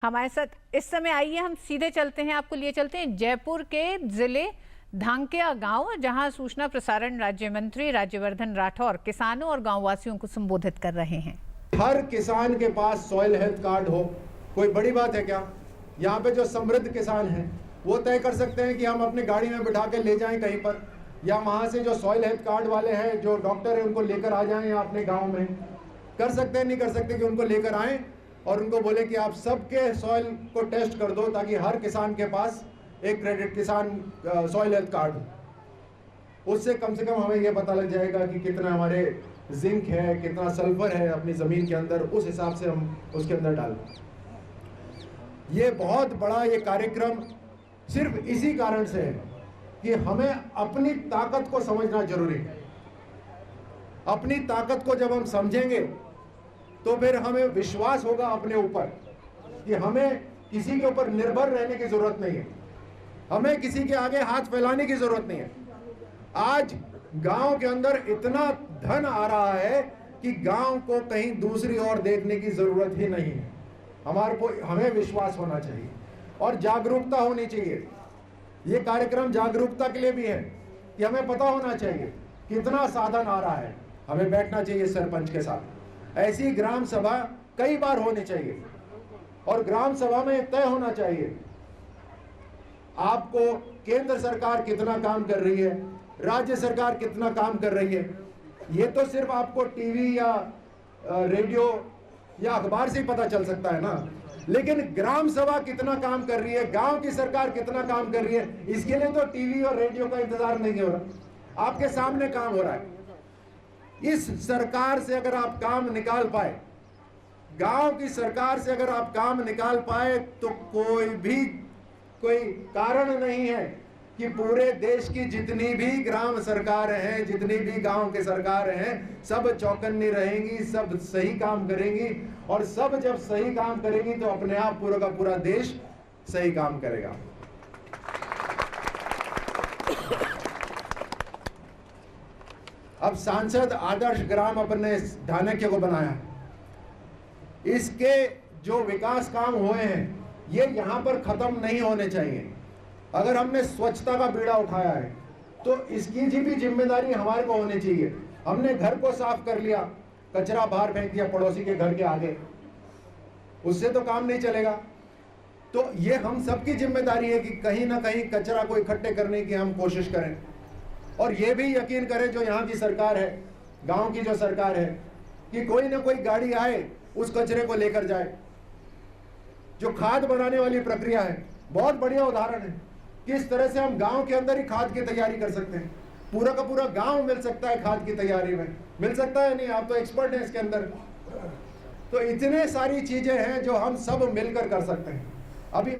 हमारे साथ इस समय आइए हम सीधे चलते हैं, आपको लिए चलते हैं जयपुर के जिले धांकिया गांव, जहां सूचना प्रसारण राज्य मंत्री राज्यवर्धन राठौर किसानों और गांववासियों को संबोधित कर रहे हैं। हर किसान के पास सॉइल हेल्थ कार्ड हो, कोई बड़ी बात है क्या? यहाँ पे जो समृद्ध किसान हैं वो तय कर सकते हैं कि हम अपनी गाड़ी में बिठा के ले जाएं कहीं पर, या वहाँ से जो सॉइल हेल्थ कार्ड वाले हैं, जो डॉक्टर हैं, उनको लेकर आ जाएं या अपने गाँव में कर सकते हैं। नहीं कर सकते कि उनको लेकर आएँ और उनको बोले कि आप सबके सॉइल को टेस्ट कर दो, ताकि हर किसान के पास एक क्रेडिट किसान सॉइल हेल्थ कार्ड हो। उससे कम से कम हमें यह पता लग जाएगा कि कितना हमारे जिंक है, कितना सल्फर है अपनी ज़मीन के अंदर, उस हिसाब से हम उसके अंदर डालें। ये बहुत बड़ा ये कार्यक्रम सिर्फ इसी कारण से है कि हमें अपनी ताकत को समझना जरूरी है। अपनी ताकत को जब हम समझेंगे तो फिर हमें विश्वास होगा अपने ऊपर कि हमें किसी के ऊपर निर्भर रहने की जरूरत नहीं है, हमें किसी के आगे हाथ फैलाने की जरूरत नहीं है। आज गांव के अंदर इतना धन आ रहा है कि गांव को कहीं दूसरी ओर देखने की जरूरत ही नहीं है। हमें विश्वास होना चाहिए और जागरूकता होनी चाहिए। ये कार्यक्रम जागरूकता के लिए भी है कि हमें पता होना चाहिए कितना साधन आ रहा है। हमें बैठना चाहिए सरपंच के साथ, ऐसी ग्राम सभा कई बार होनी चाहिए और ग्राम सभा में तय होना चाहिए आपको केंद्र सरकार कितना काम कर रही है, राज्य सरकार कितना काम कर रही है। ये तो सिर्फ आपको टीवी या रेडियो या अखबार से ही पता चल सकता है ना, लेकिन ग्राम सभा कितना काम कर रही है, गांव की सरकार कितना काम कर रही है, इसके लिए तो टीवी और रेडियो का इंतजार नहीं हो रहा, आपके सामने काम हो रहा है। इस सरकार से अगर आप काम निकाल पाए, गांव की सरकार से अगर आप काम निकाल पाए, तो कोई कारण नहीं है कि पूरे देश की जितनी भी ग्राम सरकार हैं, जितनी भी गांव के सरकार हैं, सब चौकन्नी रहेंगी, सब सही काम करेंगी। और सब जब सही काम करेंगी तो अपने आप पूरा का पूरा देश सही काम करेगा। अब सांसद आदर्श ग्राम अपने धानक्य को बनाया, इसके जो विकास काम हुए हैं ये यहां पर खत्म नहीं होने चाहिए। अगर हमने स्वच्छता का बीड़ा उठाया है तो इसकी भी जिम्मेदारी हमारे को होनी चाहिए। हमने घर को साफ कर लिया, कचरा बाहर फेंक दिया पड़ोसी के घर के आगे, उससे तो काम नहीं चलेगा। तो ये हम सबकी जिम्मेदारी है कि कहीं ना कहीं कचरा को इकट्ठे करने की हम कोशिश करें, और ये भी यकीन करें जो यहाँ की सरकार है, गांव की जो सरकार है, कि कोई ना कोई गाड़ी आए उस कचरे को लेकर जाए। जो खाद बनाने वाली प्रक्रिया है, बहुत बढ़िया उदाहरण है किस तरह से हम गांव के अंदर ही खाद की तैयारी कर सकते हैं। पूरा का पूरा गांव मिल सकता है खाद की तैयारी में, मिल सकता है नहीं? आप तो एक्सपर्ट हैं इसके अंदर। तो इतने सारी चीजें हैं जो हम सब मिलकर कर सकते हैं। अभी